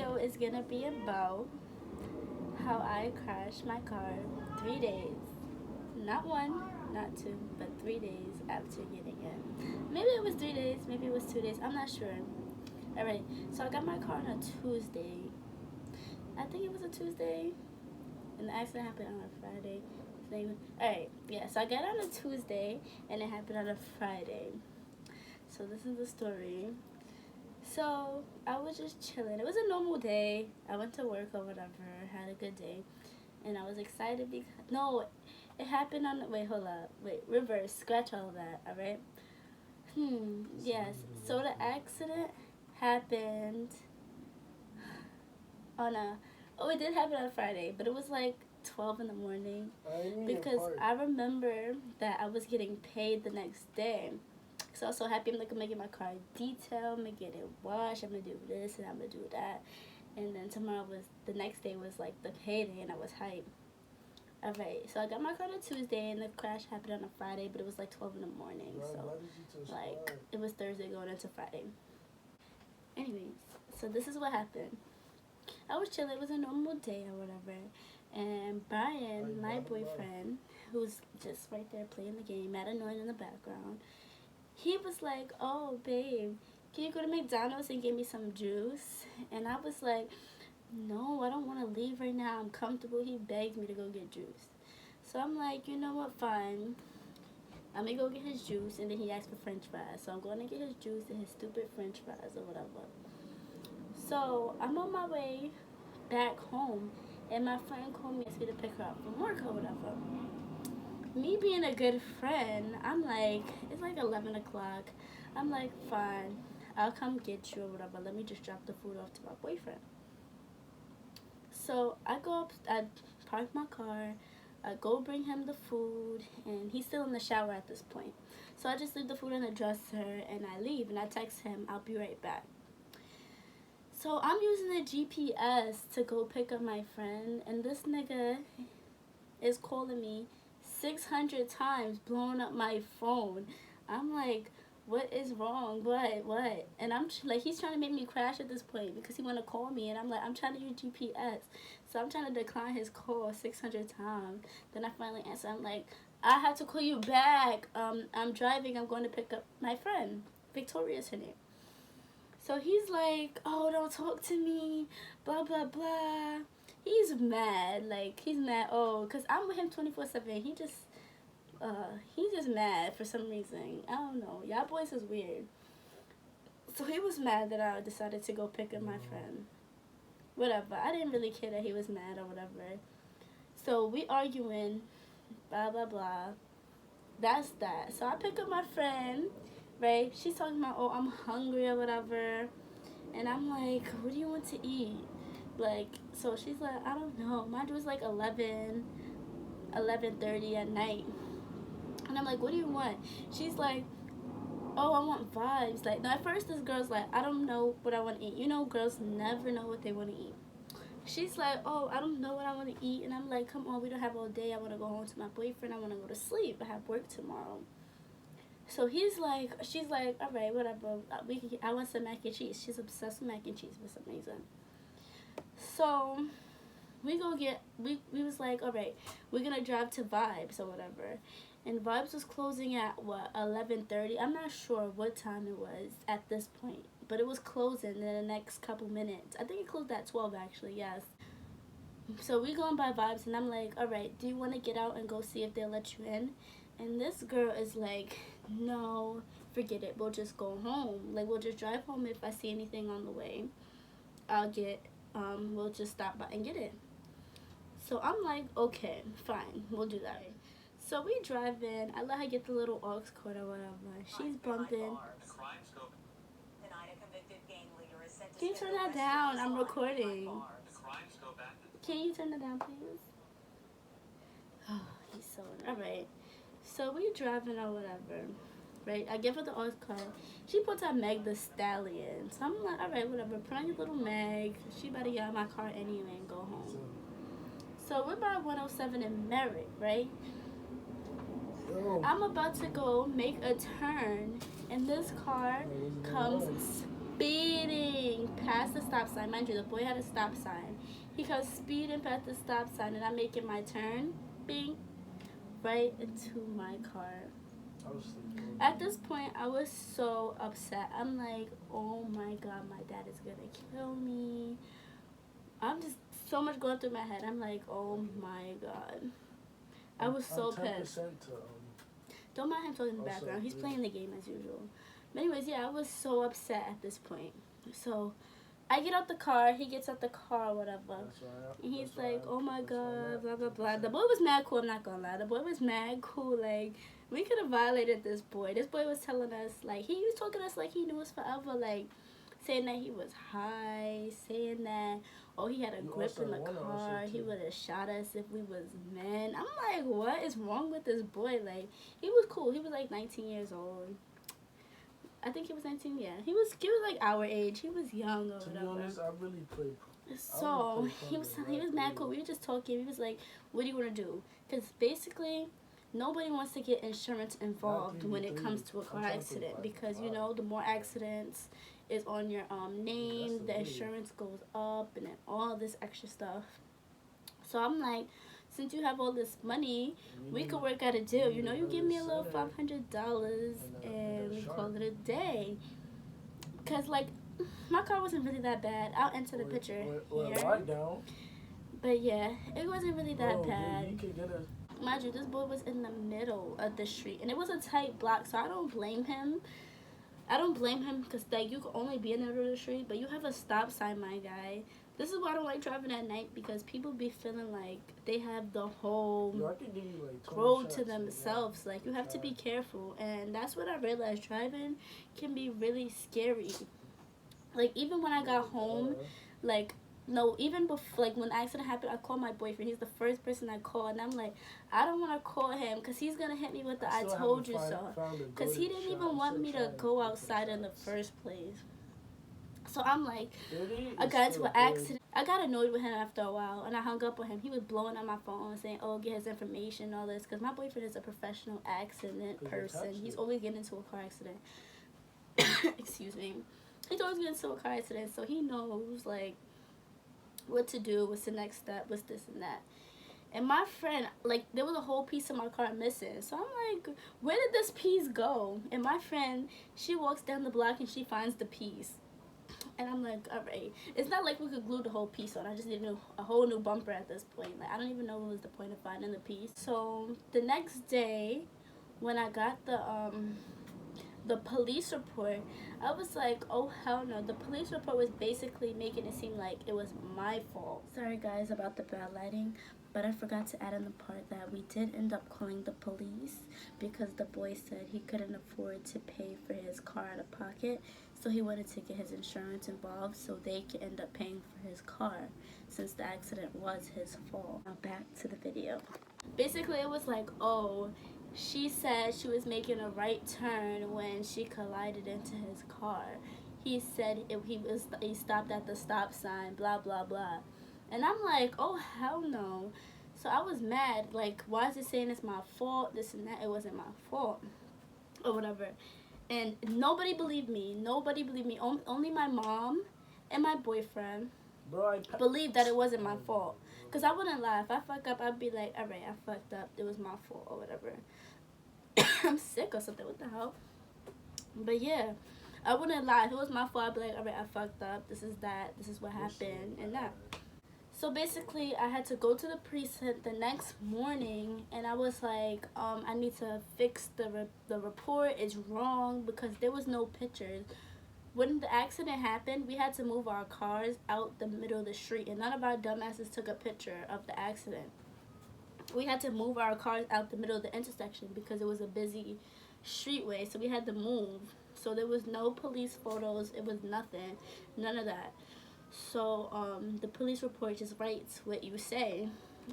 video is gonna be about how I crashed my car 3 days. Not one, not two, but 3 days after getting it. Maybe it was 3 days, maybe it was 2 days, I'm not sure. Alright, so I got my car on a Tuesday. I think it was a Tuesday, and the accident happened on a Friday. Alright, yeah, so I got it on a Tuesday, and it happened on a Friday. So this is the story. So I was just chilling. It was a normal day. I went to work or whatever, had a good day, and I was excited because no, it happened on. Wait, hold up. Wait, reverse. Scratch all of that. All right. Yes. So the accident happened on a. Oh, it did happen on Friday, but it was like 12 in the morning because I remember that I was getting paid the next day. So I was so happy. I'm like making my car detail, I'm making it wash. I'm gonna do this and I'm gonna do that. And then tomorrow was the next day was like the payday, and I was hyped. Alright, so I got my car on Tuesday, and the crash happened on a Friday, but it was like 12 in the morning. So like it was Thursday going into Friday. Anyways, so this is what happened. I was chilling. It was a normal day or whatever. And Brian, my boyfriend, who's just right there playing the game, mad annoying in the background, he was like, "Oh, babe, can you go to McDonald's and get me some juice?" And I was like, "No, I don't want to leave right now. I'm comfortable." He begged me to go get juice. So I'm like, you know what, fine. I'm going to go get his juice, and then he asked for french fries. So I'm going to get his juice and his stupid french fries or whatever. So I'm on my way back home, and my friend called me and asked me to pick her up from work or whatever. Me being a good friend, I'm like, it's like 11 o'clock. I'm like, fine, I'll come get you or whatever. Let me just drop the food off to my boyfriend. So I go up, I park my car, I go bring him the food, and he's still in the shower at this point. So I just leave the food in the dresser, and I leave, and I text him, "I'll be right back." So I'm using the GPS to go pick up my friend, and this nigga is calling me 600 times, blowing up my phone. I'm like, what is wrong? What? And I'm like, he's trying to make me crash at this point because he want to call me, and I'm like, I'm trying to use GPS. So I'm trying to decline his call 600 times. Then I finally answer. I'm like, I have to call you back. I'm driving. I'm going to pick up my friend. Victoria's her name. So he's like, "Oh, don't talk to me, blah, blah, blah." He's mad. Like, he's mad. Oh, because I'm with him 24/7. He's just mad for some reason. I don't know. Y'all boys is weird. So he was mad that I decided to go pick up my friend. Whatever. I didn't really care that he was mad or whatever. So we arguing, blah, blah, blah. That's that. So I pick up my friend, right? She's talking about, "Oh, I'm hungry" or whatever. And I'm like, "What do you want to eat?" Like, so she's like, "I don't know." Mine was like 11:30 at night. And I'm like, "What do you want?" She's like, "Oh, I want vibes." Like, no, at first this girl's like, "I don't know what I want to eat." You know, girls never know what they want to eat. She's like, "Oh, I don't know what I want to eat." And I'm like, "Come on, we don't have all day. I want to go home to my boyfriend. I want to go to sleep. I have work tomorrow." So she's like, "All right, whatever. I want some mac and cheese." She's obsessed with mac and cheese for some reason. So we was like, "All right, we're gonna drive to Vibes or whatever." And Vibes was closing at what, 11:30. I'm not sure what time it was at this point, but it was closing in the next couple minutes. I think it closed at 12 actually. Yes. So we going by Vibes, and I'm like, "All right, do you want to get out and go see if they'll let you in?" And this girl is like, "No, forget it. We'll just go home. Like, we'll just drive home. If I see anything on the way, I'll get. We'll just stop by and get it." So I'm like, "Okay, fine, we'll do that." So we drive in. I let her get the little aux cord or whatever. She's bumping. Can you turn that down? I'm recording. Can you turn it down, please? Oh, he's so alright. So we driving or whatever, right? I give her the aux cord. She puts out Meg the Stallion. So I'm like, "Alright, whatever. Put on your little Meg. She better get out of my car anyway and go home." So we're by 107 in Merritt, right? I'm about to go make a turn, and this car comes speeding past the stop sign. Mind you, the boy had a stop sign. He comes speeding past the stop sign, and I'm making my turn. Bing, right into my car. At this point, I was so upset. I'm like, oh my god, my dad is gonna kill me. I'm just so much going through my head. I'm like, oh my god. I was so pissed. Don't mind him talking in the background. He's playing the game as usual. But anyways, yeah, I was so upset at this point. So I get out the car, he gets out the car, whatever. And he's like, oh my god, blah, blah, blah. The boy was mad cool, I'm not gonna lie. The boy was mad cool. Like, we could have violated this boy. This boy was telling us, like, he was talking to us like he knew us forever. Like, saying that he was high, saying that, oh, he had a grip in the car. He would have shot us if we was men. I'm like, what is wrong with this boy? Like, he was cool. He was like 19 years old. I think he was 19, yeah. He was like our age. He was young or whatever. To be honest, I really played. So he was mad cool. We were just talking. He was like, "What do you want to do?" Because basically, nobody wants to get insurance involved when it comes to a car accident, because you know the more accidents is on your name, the insurance goes up, and then all this extra stuff. So I'm like, since you have all this money, we could work out a deal. You know, you give me a little $500 and we call it a day. Cause like, my car wasn't really that bad. I'll enter the picture here. But yeah, it wasn't really that bad. Mind you, this boy was in the middle of the street, and it was a tight block, so I don't blame him. I don't blame him, because like, you could only be in the middle of the street, but you have a stop sign, my guy. This is why I don't like driving at night, because people be feeling like they have the whole road to themselves. Like, you have to be careful, and that's what I realized. Driving can be really scary. Like, even when I got home, like, no, even before, like, when the accident happened, I called my boyfriend. He's the first person I called, and I'm like, I don't want to call him, because he's going to hit me with the I told you so. Because he didn't even want me to go outside in the first place. So I'm like, I got into an accident. I got annoyed with him after a while, and I hung up on him. He was blowing on my phone, saying, oh, get his information and all this, because my boyfriend is a professional accident person. He's always getting into a car accident. Excuse me. He's always getting into a car accident, so he knows, like, what to do, what's the next step, what's this and that. And my friend, like, there was a whole piece of my car missing. So I'm like, where did this piece go? And my friend, she walks down the block and she finds the piece. And I'm like, all right. It's not like we could glue the whole piece on. I just need a whole new bumper at this point. Like, I don't even know what was the point of finding the piece. So the next day, when I got the police report, I was like, oh hell no. The police report was basically making it seem like it was my fault. Sorry guys about the bad lighting, but I forgot to add in the part that we did end up calling the police, because the boy said he couldn't afford to pay for his car out of pocket, so he wanted to get his insurance involved so they could end up paying for his car, since the accident was his fault. Now back to the video. Basically it was like, oh, she said she was making a right turn when she collided into his car. He said he stopped at the stop sign, blah, blah, blah. And I'm like, oh, hell no. So I was mad. Like, why is it saying it's my fault, this and that? It wasn't my fault, or whatever. And nobody believed me. Nobody believed me. Only my mom and my boyfriend believed that it wasn't my fault. Because I wouldn't lie. If I fuck up, I'd be like, all right, I fucked up. It was my fault, or whatever. I'm sick or something. What the hell? But yeah, I wouldn't lie. If it was my fault, I'd be like, all right, I fucked up. This is that. This is what happened, and that. So basically, I had to go to the precinct the next morning, and I was like, I need to fix the report. It's wrong, because there was no pictures. When the accident happened, we had to move our cars out the middle of the street, and none of our dumbasses took a picture of the accident. We had to move our cars out the middle of the intersection because it was a busy streetway, so we had to move. So there was no police photos. It was nothing, none of that. So the police report just writes what you say.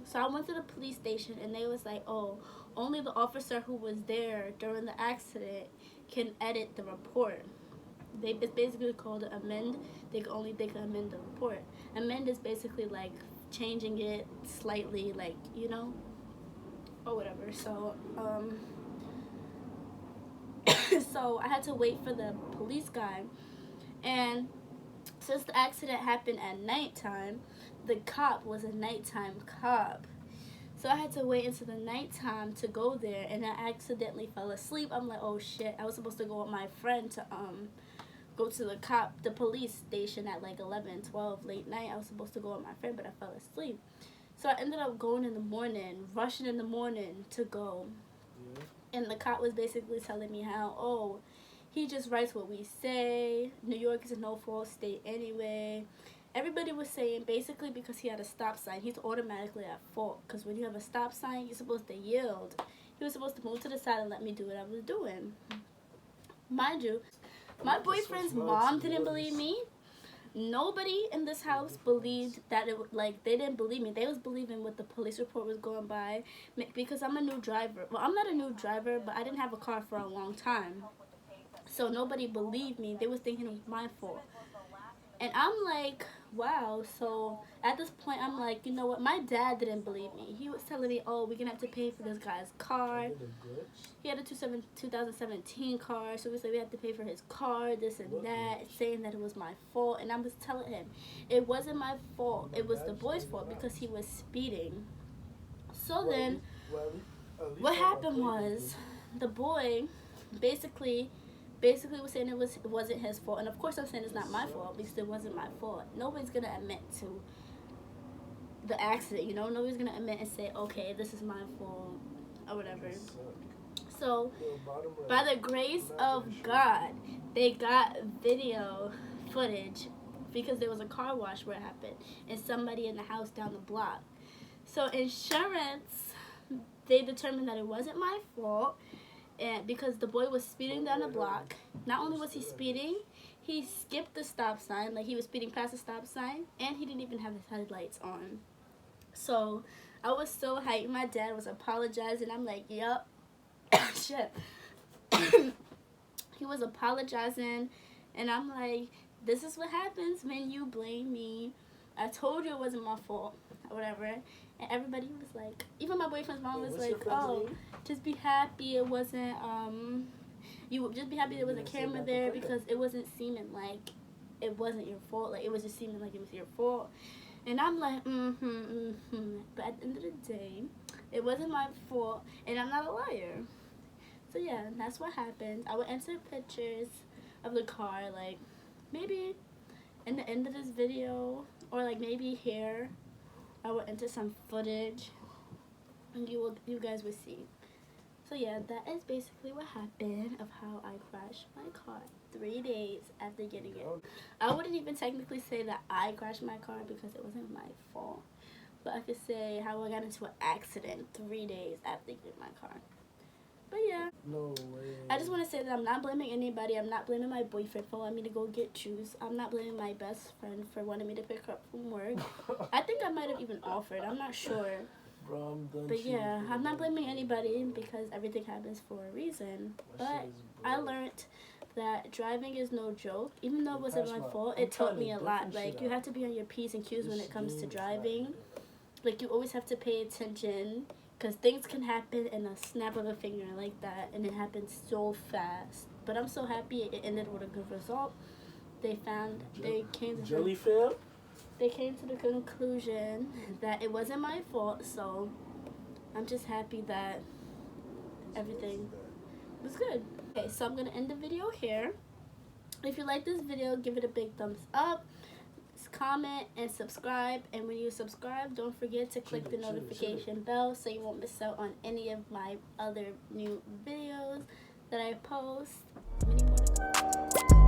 So I went to the police station, and they was like, oh, only the officer who was there during the accident can edit the report. It's basically called an amend. They can amend the report. Amend is basically like changing it slightly, like, you know, or whatever. So so I had to wait for the police guy, And since the accident happened at nighttime, the cop was a nighttime cop. So I had to wait until the nighttime to go there, and I accidentally fell asleep. I'm like, oh shit, I was supposed to go with my friend to go to the police station at like 11, 12, late night. I was supposed to go with my friend, but I fell asleep. So I ended up going in the morning, rushing in the morning to go. And the cop was basically telling me how, oh, he just writes what we say. New York is a no-fault state anyway. Everybody was saying basically because he had a stop sign, he's automatically at fault. Because when you have a stop sign, you're supposed to yield. He was supposed to move to the side and let me do what I was doing. Mind you, my boyfriend's mom didn't believe me. Nobody in this house believed that they didn't believe me. They was believing what the police report was going by because I'm a new driver. Well, I'm not a new driver, but I didn't have a car for a long time. So nobody believed me. They was thinking it was my fault. And I'm like, wow. So at this point, I'm like, you know what? My dad didn't believe me. He was telling me, oh, we're going to have to pay for this guy's car. He had a 2017 car. So we said we had to pay for his car, this and that, saying that it was my fault. And I was telling him, it wasn't my fault. It was the boy's fault because he was speeding. So then what happened was the boy basically was saying it wasn't his fault, and of course I'm saying it's not my fault because it wasn't my fault. Nobody's gonna admit to the accident, you know. Nobody's gonna admit and say, okay, this is my fault or whatever. So by the grace of God, they got video footage because there was a car wash where it happened and somebody in the house down the block. So insurance, they determined that it wasn't my fault. And because the boy was speeding down the block, not only was he speeding, he skipped the stop sign, like he was speeding past the stop sign, and he didn't even have his headlights on. So I was so hyped. My dad was apologizing. I'm like, yup. Shit. He was apologizing, and I'm like, this is what happens when you blame me. I told you it wasn't my fault, or whatever. And everybody was like, even my boyfriend's mom was like, oh, just be happy it wasn't, you just be happy there was a camera there because it wasn't seeming like it wasn't your fault. Like, it was just seeming like it was your fault. And I'm like, But at the end of the day, it wasn't my fault, and I'm not a liar. So yeah, that's what happened. I would enter pictures of the car, like, maybe in the end of this video, or like maybe here. I will enter some footage, and you guys will see. So yeah, that is basically what happened of how I crashed my car 3 days after getting it. I wouldn't even technically say that I crashed my car because it wasn't my fault, but I could say how I got into an accident 3 days after getting my car. But yeah, no way. I just want to say that I'm not blaming anybody. I'm not blaming my boyfriend for wanting me to go get juice. I'm not blaming my best friend for wanting me to pick her up from work. I think I might have even offered. I'm not sure. Bro, I'm done. But yeah, I'm not blaming anybody because everything happens for a reason. But I learned that driving is no joke. Even though it wasn't my fault, it taught me a lot. Like, you have to be on your P's and Q's when it comes to driving. Like, you always have to pay attention, because things can happen in a snap of a finger like that, and it happens so fast. But I'm so happy it ended with a good result. They came to the conclusion that it wasn't my fault, so I'm just happy that everything was good. Okay, so I'm going to end the video here. If you like this video, give it a big thumbs up. Comment and subscribe, and when you subscribe, don't forget to click the notification bell so you won't miss out on any of my other new videos that I post. Many more to come.